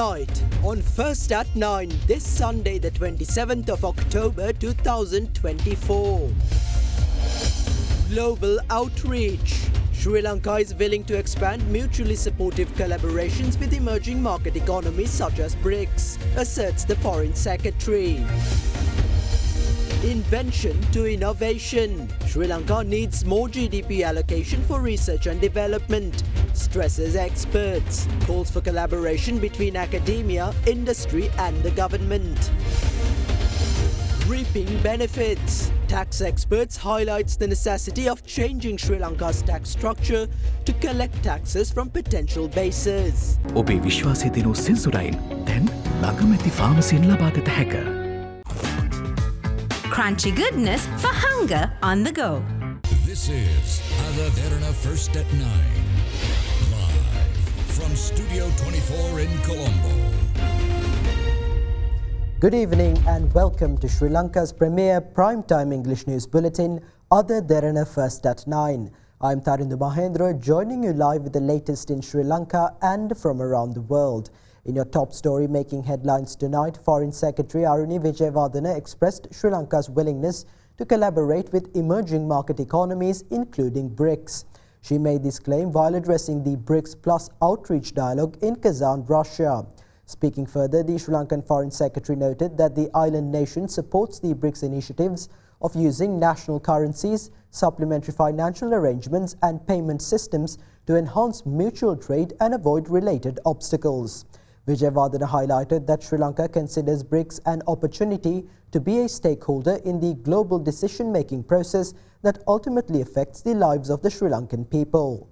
Tonight on First at 9, this Sunday the 27th of October 2024. Global outreach. Sri Lanka is willing to expand mutually supportive collaborations with emerging market economies such as BRICS, asserts the Foreign Secretary. Invention to innovation. Sri Lanka needs more GDP allocation for research and development, stresses experts. Calls for collaboration between academia, industry and the government. Reaping benefits. Tax experts highlights the necessity of changing Sri Lanka's tax structure to collect taxes from potential bases. ඔබේ විශ්වාසය දෙනු සෙන්සුරයින් දැන් ළඟමැති ෆාමසියෙන් ලබාගත හැක. Crunchy goodness for hunger on the go. This is Derana First at 9. Live from Studio 24 in Colombo. Good evening and welcome to Sri Lanka's premier primetime English news bulletin, Derana First at 9. I'm Tarindu Mahendra, joining you live with the latest in Sri Lanka and from around the world. In your top story making headlines tonight, Foreign Secretary Aruni Vijayawardena expressed Sri Lanka's willingness to collaborate with emerging market economies, including BRICS. She made this claim while addressing the BRICS Plus outreach dialogue in Kazan, Russia. Speaking further, the Sri Lankan Foreign Secretary noted that the island nation supports the BRICS initiatives of using national currencies, supplementary financial arrangements and payment systems to enhance mutual trade and avoid related obstacles. Vijayawardena highlighted that Sri Lanka considers BRICS an opportunity to be a stakeholder in the global decision-making process that ultimately affects the lives of the Sri Lankan people.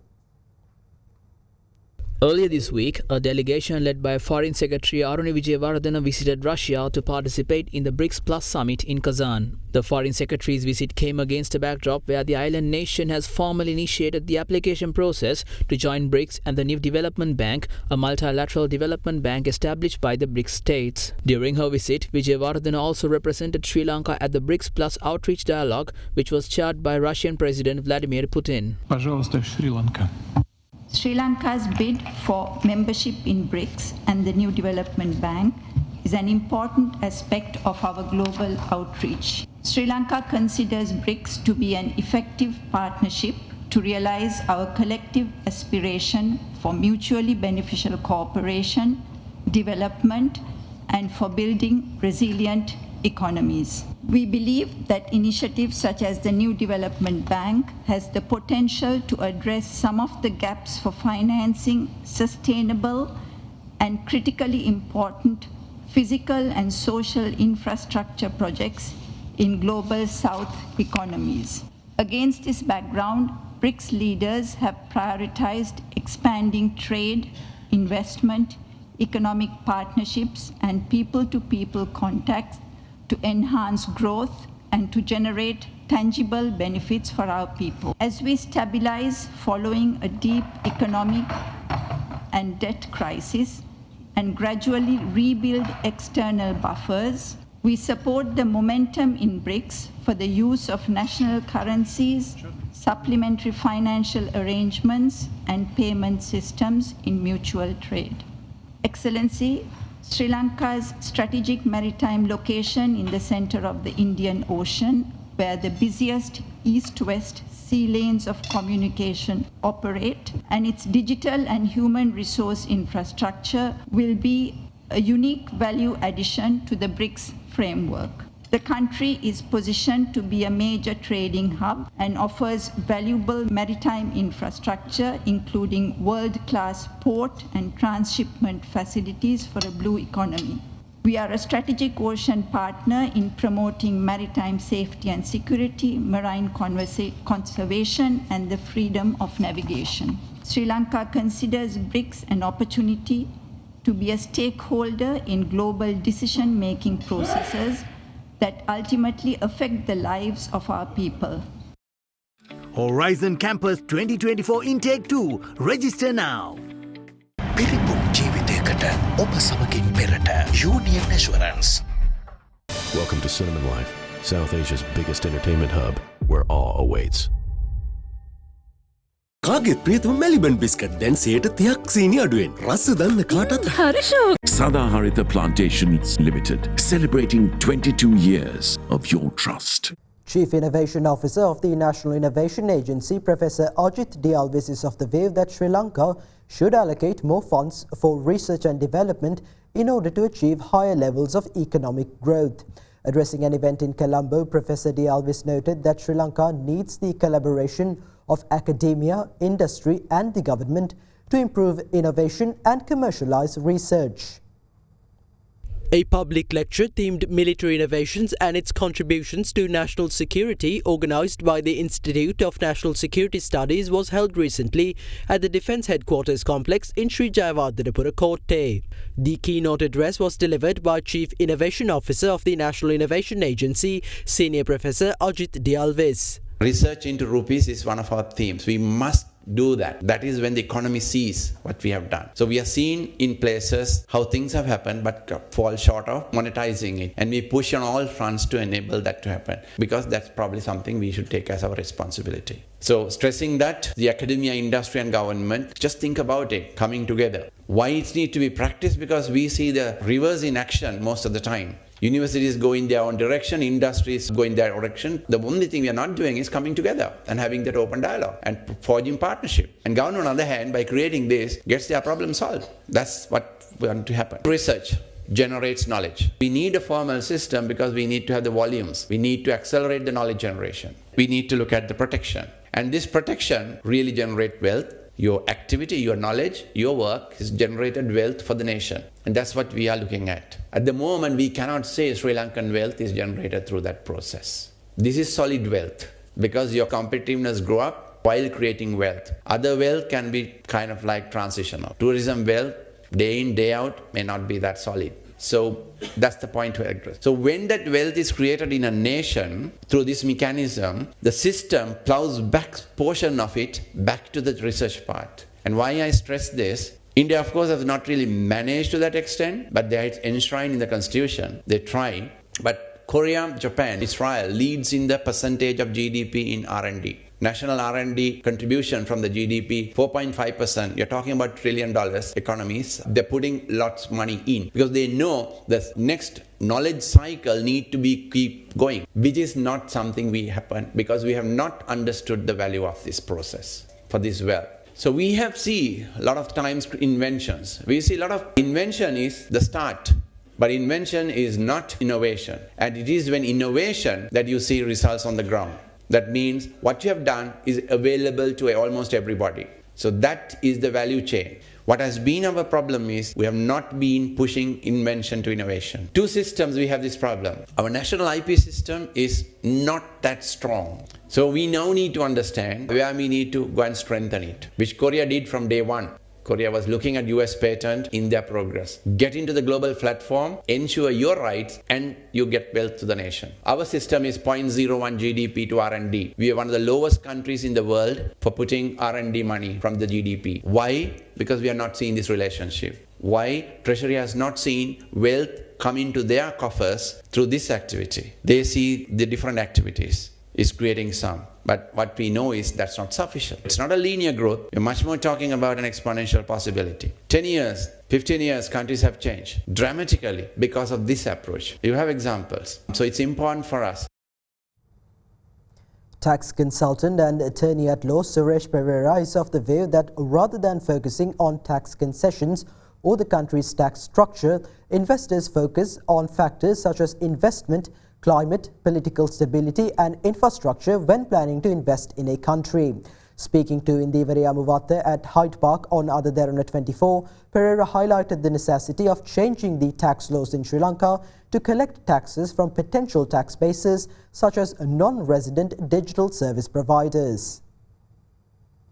Earlier this week, a delegation led by Foreign Secretary Aruni Vijayawardena visited Russia to participate in the BRICS Plus summit in Kazan. The Foreign Secretary's visit came against a backdrop where the island nation has formally initiated the application process to join BRICS and the new development bank, a multilateral development bank established by the BRICS states. During her visit, Vijayawardena also represented Sri Lanka at the BRICS Plus outreach dialogue, which was chaired by Russian President Vladimir Putin. Пожалуйста, Шри-Ланка. Sri Lanka's bid for membership in BRICS and the new development bank is an important aspect of our global outreach. Sri Lanka considers BRICS to be an effective partnership to realize our collective aspiration for mutually beneficial cooperation, development, and for building resilient economies. We believe that initiatives such as the new development bank has the potential to address some of the gaps for financing sustainable and critically important physical and social infrastructure projects in global South economies. Against this background, BRICS leaders have prioritized expanding trade, investment, economic partnerships, and people-to-people contacts to enhance growth and to generate tangible benefits for our people. As we stabilize following a deep economic and debt crisis and gradually rebuild external buffers, we support the momentum in BRICS for the use of national currencies, supplementary financial arrangements, and payment systems in mutual trade. Excellency, Sri Lanka's strategic maritime location in the center of the Indian Ocean, where the busiest east-west sea lanes of communication operate, and its digital and human resource infrastructure will be a unique value addition to the BRICS framework. The country is positioned to be a major trading hub and offers valuable maritime infrastructure, including world-class port and transshipment facilities for a blue economy. We are a strategic ocean partner in promoting maritime safety and security, marine conservation, and the freedom of navigation. Sri Lanka considers BRICS an opportunity to be a stakeholder in global decision-making processes that ultimately affect the lives of our people. Horizon Campus 2024 Intake 2. Register now. පිරිපුන් ජීවිතයකට ඔබ සමගින් පෙරට Union Assurance. Welcome to Cinnamon Life, South Asia's biggest entertainment hub, where awe awaits. කාගෙත් ප්‍රියතම Maliban biscuit දැන් 30ක් සීනි අඩුවෙන්. රස දන්න කාටත් Sadaharita Plantations Limited, celebrating 22 years of your trust. Chief Innovation Officer of the National Innovation Agency, Professor Ajit Dialvis, is of the view that Sri Lanka should allocate more funds for research and development in order to achieve higher levels of economic growth. Addressing an event in Colombo, Professor Dialvis noted that Sri Lanka needs the collaboration of academia, industry and the government to improve innovation and commercialize research. A public lecture themed military innovations and its contributions to national security, organised by the Institute of National Security Studies, was held recently at the Defence Headquarters Complex in Sri Jayawardhanapura Kotte. The keynote address was delivered by Chief Innovation Officer of the National Innovation Agency, Senior Professor Ajit Dialvis. Research into rupees is one of our themes. We must do that. That is when the economy sees what we have done. So we are seeing in places how things have happened but fall short of monetizing it. And we push on all fronts to enable that to happen, because that's probably something we should take as our responsibility. So stressing that the academia, industry and government, just think about it, coming together. Why it needs to be practiced? Because we see the reverse in action most of the time. Universities go in their own direction, industries go in their direction. The only thing we are not doing is coming together and having that open dialogue and forging partnership. And government, on the other hand, by creating this, gets their problem solved. That's what we want to happen. Research generates knowledge. We need a formal system because we need to have the volumes. We need to accelerate the knowledge generation. We need to look at the protection. And this protection really generates wealth. Your activity, your knowledge, your work has generated wealth for the nation. And that's what we are looking at. At the moment, we cannot say Sri Lankan wealth is generated through that process. This is solid wealth because your competitiveness grow up while creating wealth. Other wealth can be kind of like transitional. Tourism wealth, day in, day out, may not be that solid. So that's the point to address. So when that wealth is created in a nation through this mechanism, the system plows back portion of it back to the research part. And why I stress this, India of course has not really managed to that extent, but they are enshrined in the constitution. They try, but Korea, Japan, Israel leads in the percentage of GDP in R&D. National R&D contribution from the GDP, 4.5%. You're talking about $1 trillion economies. They're putting lots of money in because they know the next knowledge cycle need to be keep going, which is not something we happen because we have not understood the value of this process for this wealth. So we have seen a lot of times inventions. We see a lot of invention is the start. But invention is not innovation. And it is when innovation that you see results on the ground. That means what you have done is available to almost everybody. So that is the value chain. What has been our problem is we have not been pushing invention to innovation. Two systems we have this problem. Our national IP system is not that strong. So we now need to understand where we need to go and strengthen it, which Korea did from day one. Korea was looking at US patent in their progress. Get into the global platform, ensure your rights, and you get wealth to the nation. Our system is 0.01 GDP to R&D. We are one of the lowest countries in the world for putting R&D money from the GDP. Why? Because we are not seeing this relationship. Why? Treasury has not seen wealth come into their coffers through this activity. They see the different activities is creating some. But what we know is that's not sufficient. It's not a linear growth. We're much more talking about an exponential possibility. 10 years, 15 years, countries have changed dramatically because of this approach. You have examples. So it's important for us. Tax consultant and attorney at law Suresh Pereira is of the view that rather than focusing on tax concessions or the country's tax structure, investors focus on factors such as investment, climate, political stability and infrastructure when planning to invest in a country. Speaking to Indivare Amuvatte at Hyde Park on Ada Derana 24, Pereira highlighted the necessity of changing the tax laws in Sri Lanka to collect taxes from potential tax bases such as non-resident digital service providers.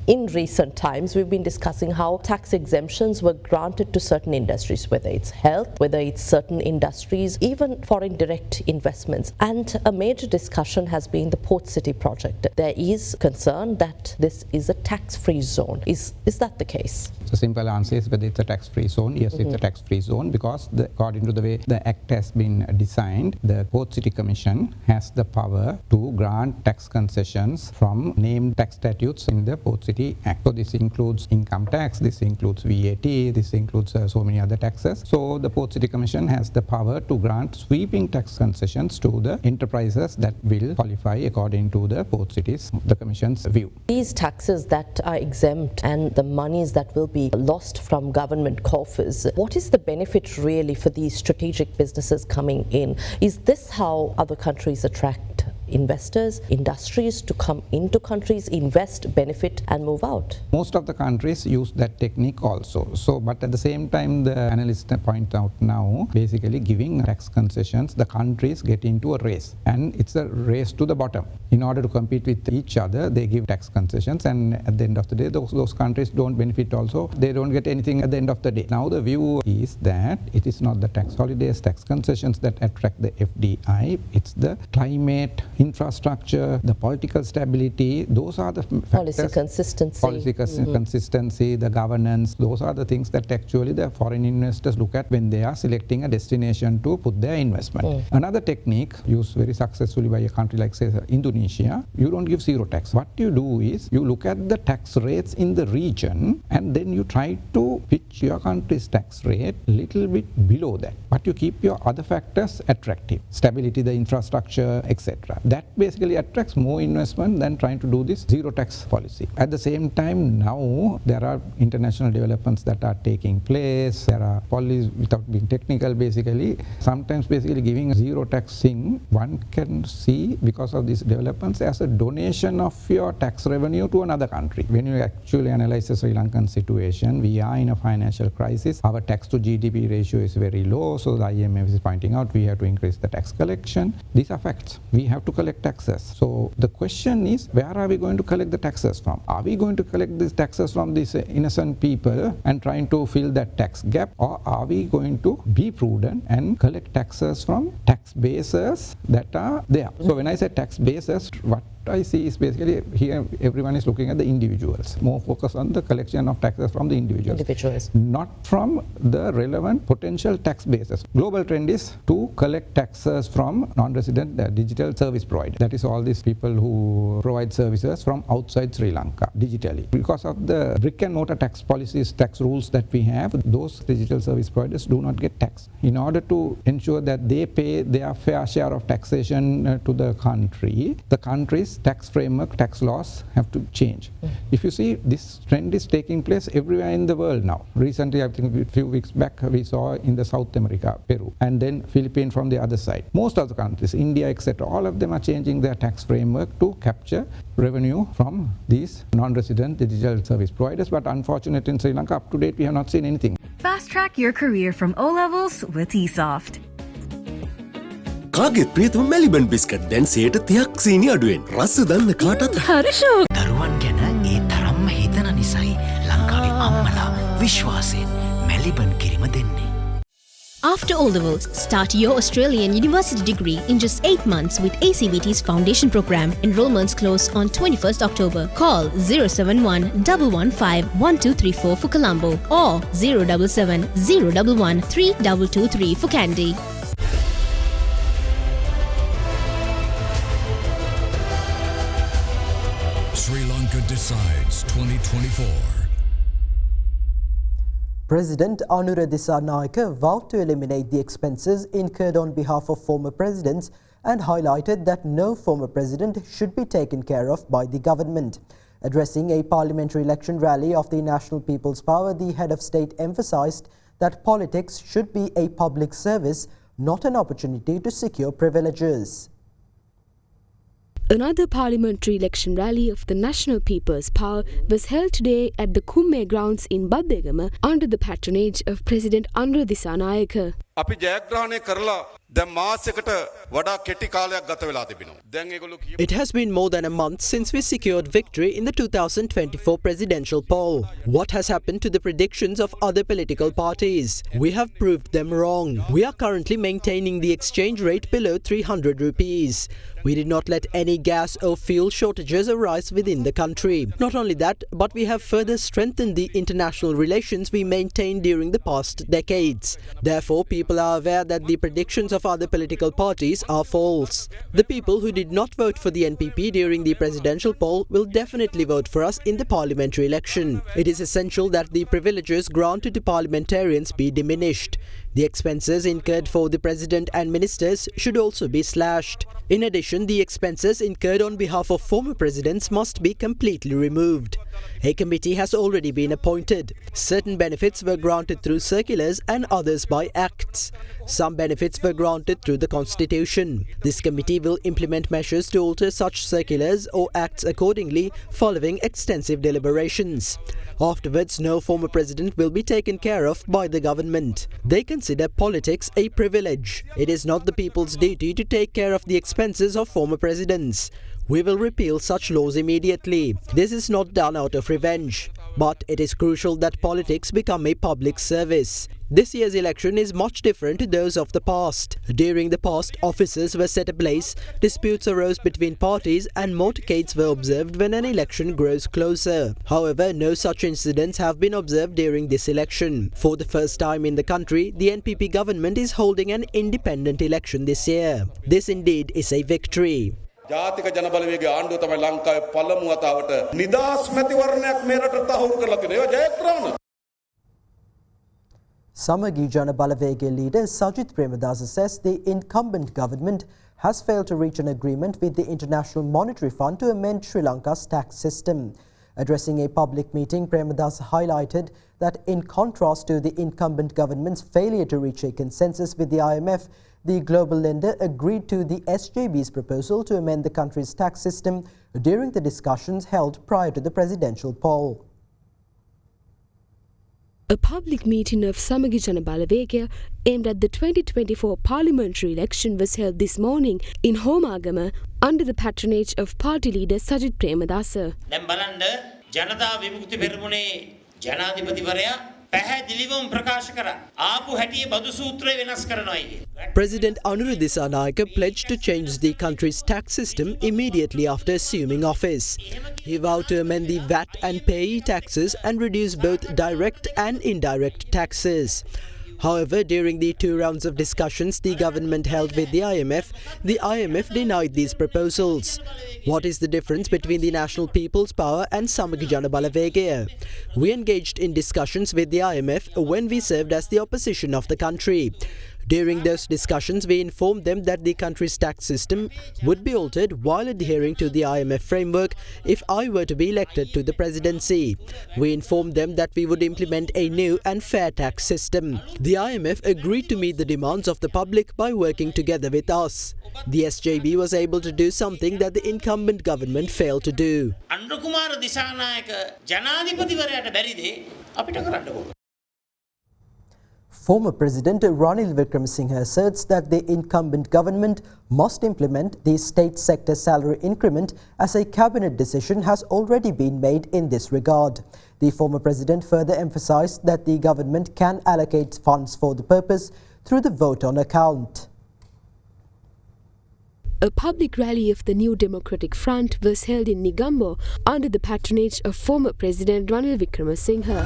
In recent times, we've been discussing how tax exemptions were granted to certain industries, whether it's health, whether it's certain industries, even foreign direct investments. And a major discussion has been the Port City project. There is concern that this is a tax-free zone. Is that the case? The simple answer is whether it's a tax-free zone. Yes, it's a tax-free zone because according to the way the Act has been designed, the Port City Commission has the power to grant tax concessions from named tax statutes in the Port City Equity Act. So this includes income tax, this includes VAT, this includes so many other taxes. So the Port City Commission has the power to grant sweeping tax concessions to the enterprises that will qualify according to the Port Cities, the Commission's view. These taxes that are exempt and the monies that will be lost from government coffers, what is the benefit really for these strategic businesses coming in? Is this how other countries attract investors, industries to come into countries, invest, benefit and move out? Most of the countries use that technique also. So, but at the same time, the analysts point out now, basically giving tax concessions, the countries get into a race, and it's a race to the bottom. In order to compete with each other, they give tax concessions, and at the end of the day, those countries don't benefit also. They don't get anything at the end of the day. Now the view is that it is not the tax holidays, tax concessions that attract the FDI, it's the climate, infrastructure, the political stability, those are the factors. Policy consistency. Consistency, the governance, those are the things that actually the foreign investors look at when they are selecting a destination to put their investment. Another technique used very successfully by a country like say Indonesia, you don't give zero tax. What you do is you look at the tax rates in the region and then you try to pitch your country's tax rate a little bit below that, but you keep your other factors attractive, stability, the infrastructure, etc. That basically attracts more investment than trying to do this zero tax policy. At the same time, now there are international developments that are taking place. There are policies, without being technical, basically sometimes basically giving a zero tax thing, one can see because of these developments as a donation of your tax revenue to another country. When you actually analyze the Sri Lankan situation, we are in a financial crisis. Our tax to GDP ratio is very low, so the IMF is pointing out we have to increase the tax collection. These are facts. We have to collect taxes. So the question is, where are we going to collect the taxes from? Are we going to collect these taxes from these innocent people and trying to fill that tax gap, or are we going to be prudent and collect taxes from tax bases that are there? So when I say tax bases, what I see is basically here everyone is looking at the individuals, more focus on the collection of taxes from the individuals, not from the relevant potential tax bases. Global trend is to collect taxes from non-resident digital service providers. That is all these people who provide services from outside Sri Lanka digitally. Because of the brick and mortar tax policies, tax rules that we have, those digital service providers do not get taxed. In order to ensure that they pay their fair share of taxation to the country's tax framework, tax laws have to change. If you see, this trend is taking place everywhere in the world now. Recently, I think a few weeks back, we saw in the South America, Peru, and then Philippines from the other side. Most of the countries, India, etc., all of them are changing their tax framework to capture revenue from these non-resident digital service providers. But unfortunately, in Sri Lanka, up to date, we have not seen anything. Fast track your career from O levels with eSoft. කාගෙත් ප්‍රියතම Maliban biscuit දැන් 30ක් සීනි අඩුවෙන්. රස දන්න කාටත් හරිෂෝ දරුවන් ගැන ඒ තරම්ම හිතන නිසයි ලංකාවේ අම්මලා විශ්වාසයෙන් මැලිබන් කිරිම දෙන්නේ. After O-Levels, start your Australian university degree in just 8 months with ACVT's Foundation Program. Enrollments close on 21st October. Call 071 115 1234 for Colombo or 077 011 3223 for Kandy. Sri Lanka decides 2024. President Anura Dissanayake vowed to eliminate the expenses incurred on behalf of former presidents and highlighted that no former president should be taken care of by the government. Addressing a parliamentary election rally of the National People's Power, the head of state emphasized that politics should be a public service, not an opportunity to secure privileges. Another parliamentary election rally of the National People's Power was held today at the Kumme grounds in Baddegama under the patronage of President Anura Dissanayake. අපි ජයග්‍රහණය කරලා දැන් මාසයකට වඩා කෙටි කාලයක් ගත වෙලා තිබෙනවා. දැන් ඒගොල්ලෝ It has been more than a month since we secured victory in the 2024 presidential poll. What has happened to the predictions of other political parties? We have proved them wrong. We are currently maintaining the exchange rate below 300 rupees. We did not let any gas or fuel shortages arise within the country. Not only that, but we have further strengthened the international relations we maintained during the past decades. Therefore, people people are aware that the predictions of other political parties are false. The people who did not vote for the NPP during the presidential poll will definitely vote for us in the parliamentary election. It is essential that the privileges granted to parliamentarians be diminished. The expenses incurred for the president and ministers should also be slashed. In addition, the expenses incurred on behalf of former presidents must be completely removed. A committee has already been appointed. Certain benefits were granted through circulars and others by acts. Some benefits were granted through the Constitution. This committee will implement measures to alter such circulars or acts accordingly following extensive deliberations. Afterwards, no former president will be taken care of by the government. They consider politics a privilege. It is not the people's duty to take care of the expenses of former presidents. We will repeal such laws immediately. This is not done out of revenge. But it is crucial that politics become a public service. This year's election is much different to those of the past. During the past, offices were set ablaze, disputes arose between parties, and motorcades were observed when an election grows closer. However, no such incidents have been observed during this election. For the first time in the country, the NPP government is holding an independent election this year. This indeed is a victory. ජාතික ජනබලවේගයේ ආණ්ඩුව තමයි ලංකාවේ පළමු වතාවට නිදහස් මැතිවරණයක් මේ රටට තහවුරු කරලා තියෙනවා. ඒවා ජයග්‍රහණ. Samagi Jana Balavege leader Sajith Premadasa says the incumbent government has failed to reach an agreement with the International Monetary Fund to amend Sri Lanka's tax system. Addressing a public meeting, Premadasa highlighted that in contrast to the incumbent government's failure to reach a consensus with the IMF, the global lender agreed to the SJB's proposal to amend the country's tax system during the discussions held prior to the presidential poll. A public meeting of Samagi Jana Balavege aimed at the 2024 parliamentary election was held this morning in Homagama under the patronage of party leader Sajith Premadasa. President Anuruddha Dissanayake pledged to change the country's tax system immediately after assuming office. He vowed to amend the VAT and payee taxes and reduce both direct and indirect taxes. However, during the 2 rounds of discussions the government held with the IMF denied these proposals. What is the difference between the National People's Power and Samagi Jana Balavege? We engaged in discussions with the IMF when we served as the opposition of the country. During those discussions, we informed them that the country's tax system would be altered while adhering to the IMF framework if I were to be elected to the presidency. We informed them that we would implement a new and fair tax system. The IMF agreed to meet the demands of the public by working together with us. The SJB was able to do something that the incumbent government failed to do. Former President Ranil Wickremesinghe asserts that the incumbent government must implement the state sector salary increment as a cabinet decision has already been made in this regard. The former president further emphasized that the government can allocate funds for the purpose through the vote on account. A public rally of the New Democratic Front was held in Negombo under the patronage of former President Ranil Wickremesinghe.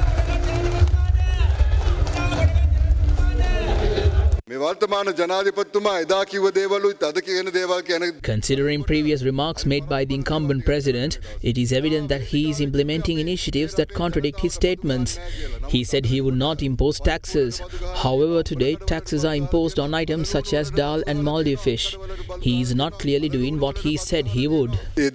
Considering previous remarks made by the incumbent president, it is evident that he is implementing initiatives that contradict his statements. He said he would not impose taxes. However, today taxes are imposed on items such as dal and Maldive fish. He is not clearly doing what he said he would. The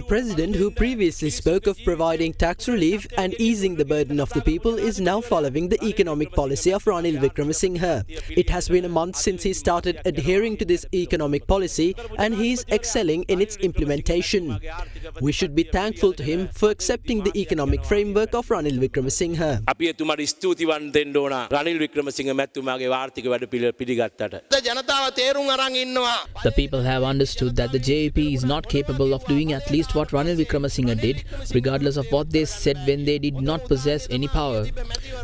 president, who previously spoke of providing tax relief and easing the burden of the people, is now following the economic policy of Ranil Wickremesinghe. It has been a month since he started adhering to this economic policy and he is excelling in its implementation. We should be thankful to him for accepting the economic framework of Ranil Wickremesinghe. The people have understood that the JAP is not capable of doing at least what Ranil Wickremesinghe did, regardless of what they said when they did not possess any power.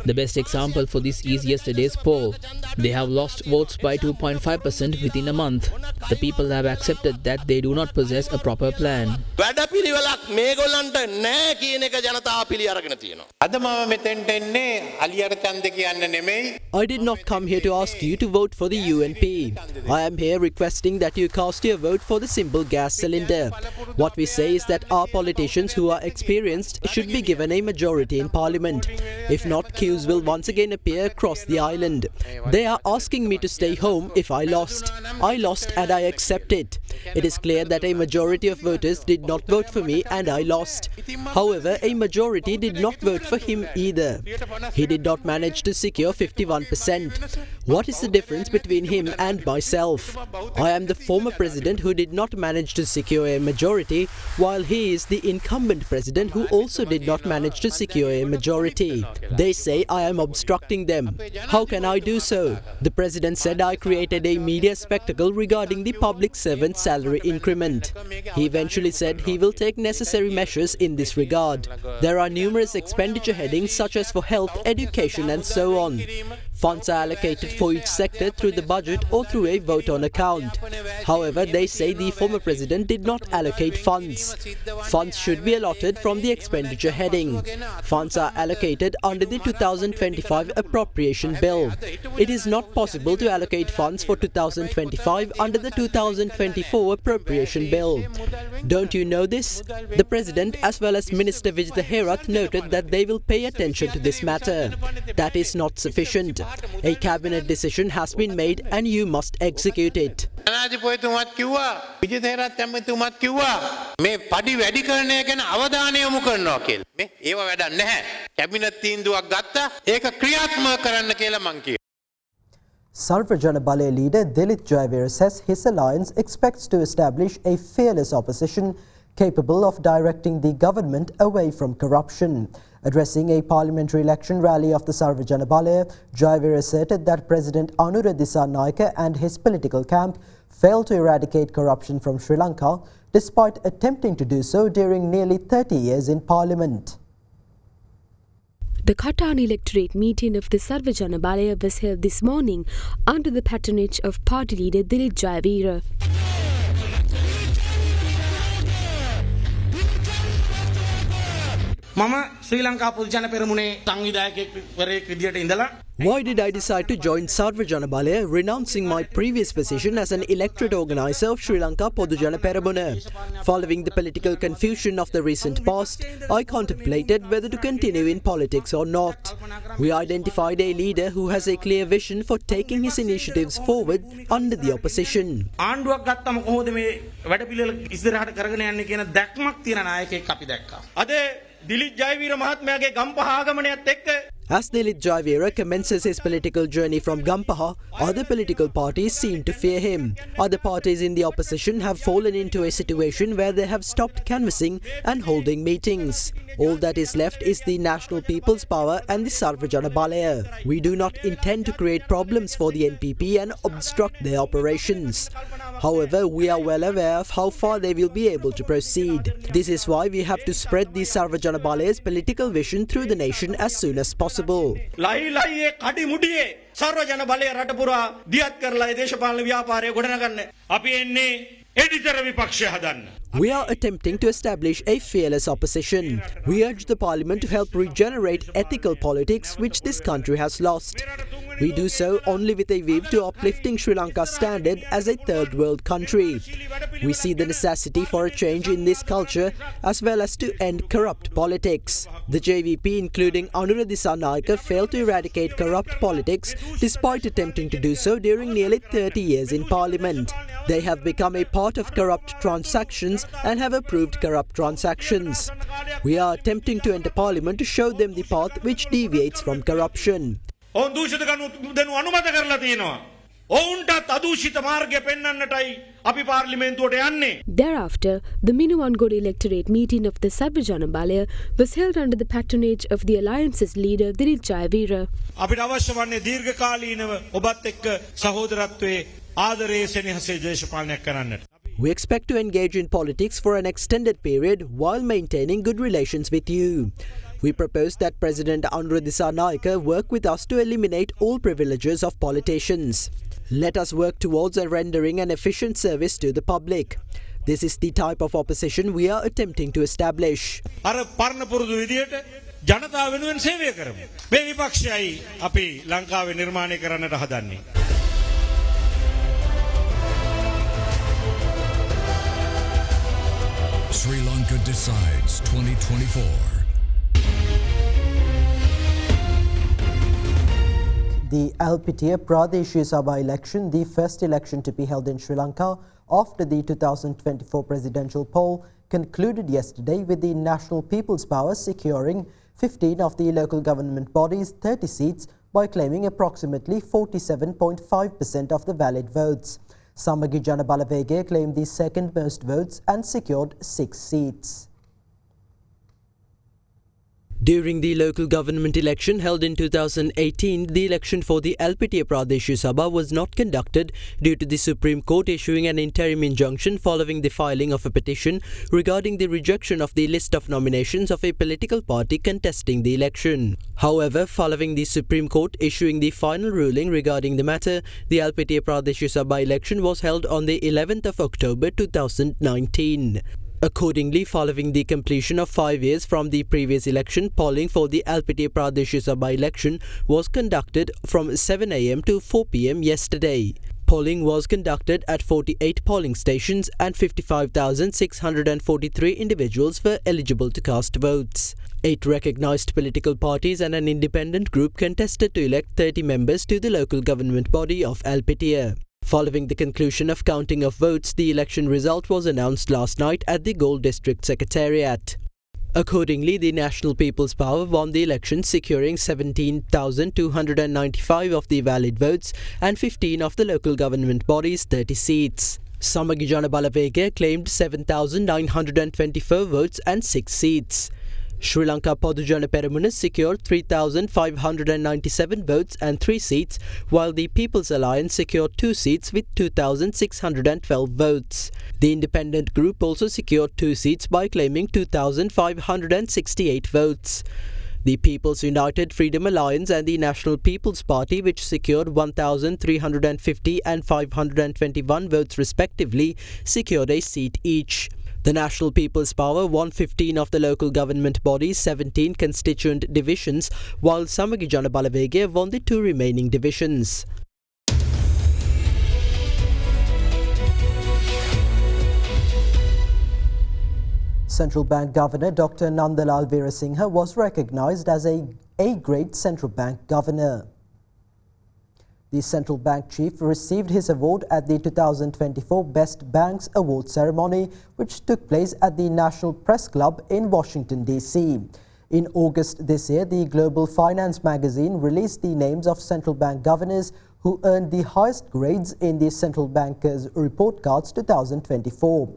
The best example for this is yesterday's poll. They have lost votes by 2.5% within a month. The people have accepted that they do not possess a proper plan. වැඩපිළිවෙලක් මේගොල්ලන්ට නැහැ කියන එක ජනතාව පිළි අරගෙන තියෙනවා. අද මම මෙතෙන්ට එන්නේ අලියට ඡන්ද කියන්න නෙමෙයි. I did not come here to ask you to vote for the UNP. I am here requesting that you cast your vote for the simple gas cylinder. What we say is that our politicians who are experienced should be given a majority in parliament. If not, queues will once again appear across the island. They are asking me to stay home if I lost. I lost and I accept it. It is clear that a majority of voters did not vote for me and I lost. However, a majority did not vote for him either. He did not manage to secure 51%. What is the difference between him and myself? I am the former president who did not manage to secure a majority, while he is the incumbent president who also did not manage to secure a majority. They say I am obstructing them. How can I do so? The president said I created a media spectacle regarding the public servant salary increment. He eventually said he will take necessary measures in this regard. There are numerous expenditure headings such as for health, education and so on. Funds are allocated for each sector through the budget or through a vote on account. However, they say the former president did not allocate funds. Funds should be allotted from the expenditure heading. Funds are allocated under the 2025 appropriation bill. It is not possible to allocate funds for 2025 under the 2024 appropriation bill. Don't you know this? The president as well as Minister Vijitha Herath noted that they will pay attention to this matter. That is not sufficient. A cabinet decision has been made and you must execute it. ජනාධිපතිතුමත් කිව්වා විජිත හේරත් ඇමතිතුමත් කිව්වා මේ පඩි වැඩිකරණය ගැන අවධානය යොමු කරනවා කියලා. මේ ඒව වැඩක් නැහැ. කැබිනට් තීන්දුවක් ගත්තා ඒක ක්‍රියාත්මක කරන්න කියලා මං කියනවා. Sarva Jana Balaya leader Dilip Jayavira says his alliance expects to establish a fearless opposition capable of directing the government away from corruption. Addressing a parliamentary election rally of the Sarva Jana Balaya, Jayavira asserted that President Anura Dissanayake and his political camp failed to eradicate corruption from Sri Lanka, despite attempting to do so during nearly 30 years in parliament. The Katan electorate meeting of the Sarva Jana Balaya was held this morning under the patronage of party leader Dilip Jayavira. මම ශ්‍රී ලංකා පොදු ජන පෙරමුණේ සංවිධායකයෙක් විදියට ඉඳලා Why did I decide to join Sarva Jana Balaya, renouncing my previous position as an electorate organizer of Sri Lanka Podu Jana Peramuna? Following the political confusion of the recent past, I contemplated whether to continue in politics or not. We identified a leader who has a clear vision for taking his initiatives forward under the opposition. ආණ්ඩුවක් ගත්තම කොහොමද මේ වැඩපිළිවෙල ඉස්සරහට කරගෙන යන්නේ කියන දැක්මක් තියෙන නායකයෙක් අපි දැක්කා. අද දිලිත් ජයවීර මහත්මයාගේ ගම්පහ ආගමනයත් එක්ක As Dilip Jayavira commences his political journey from Gampaha, other political parties seem to fear him. Other parties in the opposition have fallen into a situation where they have stopped canvassing and holding meetings. All that is left is the National People's Power and the Sarva Jana Balaya. We do not intend to create problems for the NPP and obstruct their operations. However, we are well aware of how far they will be able to proceed. This is why we have to spread the Sarva Jana Balaya's political vision through the nation as soon as possible. ලයි කඩි මුඩියේ සර්ව ජන බලය රට පුරා දියත් කරලා ඒ දේශපාලන ව්‍යාපාරය ගොඩනගන්න අපි එන්නේ එඩිතර විපක්ෂය හදන්න. We are attempting to establish a fearless opposition. We urge the parliament to help regenerate ethical politics which this country has lost. We do so only with a view to uplifting Sri Lanka's standard as a third world country. We see the necessity for a change in this culture as well as to end corrupt politics. The JVP, including Anura Dissanayake, failed to eradicate corrupt politics despite attempting to do so during nearly 30 years in parliament. They have become a part of corrupt transactions and have approved corrupt transactions. We are attempting to enter parliament to show them the path which deviates from corruption. ඔවුන් දූෂිත ගනු අනුමත කරලා තියෙනවා. ඔවුන්ටත් අදූෂිත මාර්ගය පෙන්වන්නටයි අපි පාර්ලිමේන්තුවට යන්නේ. Thereafter, the Minuwangoda electorate meeting of the Sarva Jana Balaya was held under the patronage of the alliance's leader Dilip Jayavira. අපිට අවශ්‍ය වන්නේ දීර්ඝකාලීනව ඔබත් එක්ක සහෝදරත්වයේ ආදරයේ සෙනෙහසේ දේශපාලනයක් කරන්නට. We expect to engage in politics for an extended period while maintaining good relations with you. We propose that President Anura Dissanayake work with us to eliminate all privileges of politicians. Let us work towards rendering an efficient service to the public. This is the type of opposition we are attempting to establish. ජනතාව වෙනුවෙන් සේවය කරමු. මේ විපක්ෂයයි අපි ලංකාවේ නිර්මාණය කරන්නට හදන්නේ. Sri Lanka decides 2024. The Alpitia Pradesh Sabha election, the first election to be held in Sri Lanka after the 2024 presidential poll, concluded yesterday with the National People's Power securing 15 of the local government bodies' 30 seats by claiming approximately 47.5% of the valid votes. Samagi Jana Balavege claimed the second most votes and secured 6 seats. During the local government election held in 2018, the election for the Alpitia Pradesh Sabha was not conducted due to the Supreme Court issuing an interim injunction following the filing of a petition regarding the rejection of the list of nominations of a political party contesting the election. However, following the Supreme Court issuing the final ruling regarding the matter, the Alpitia Pradesh Sabha election was held on the 11th of October 2019. Accordingly, following the completion of 5 years from the previous election, polling for the Alpitia Pradesh Sabha election was conducted from 7 am to 4 pm yesterday. Polling was conducted at 48 polling stations and 55,643 individuals were eligible to cast votes. 8 recognized political parties and an independent group contested to elect 30 members to the local government body of Alpitia. Following the conclusion of counting of votes, the election result was announced last night at the Galle District Secretariat. Accordingly, the National People's Power won the election, securing 17,295 of the valid votes and 15 of the local government bodies' 30 seats. Samagi Jana Balavege claimed 7,924 votes and 6 seats. Sri Lanka Podujana Peramuna secured 3,597 votes and 3 seats, while the People's Alliance secured 2 seats with 2,612 votes. The independent group also secured 2 seats by claiming 2,568 votes. The People's United Freedom Alliance and the National People's Party, which secured 1,350 and 521 votes respectively, secured a seat each. The National People's Power won 15 of the local government bodies' 17 constituent divisions, while Samagi Jana Balavege won the 2 remaining divisions. Central Bank Governor Dr. Nandalal Veerasinghe was recognized as a A-grade Central Bank Governor. The Central Bank Chief received his award at the 2024 Best Banks Award ceremony, which took place at the National Press Club in Washington, D.C. In August this year, the Global Finance magazine released the names of central bank governors who earned the highest grades in the Central Bankers Report Cards 2024.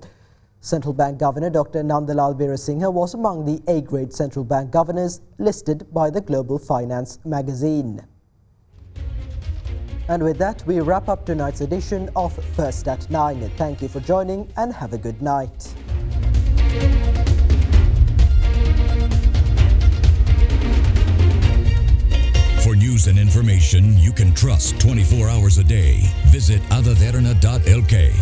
Central Bank Governor Dr. Nandalal Veerasinghe was among the A-grade central bank governors listed by the Global Finance magazine. And with that, we wrap up tonight's edition of First at 9. Thank you for joining and have a good night. For news and information you can trust 24 hours a day, visit adaderana.lk.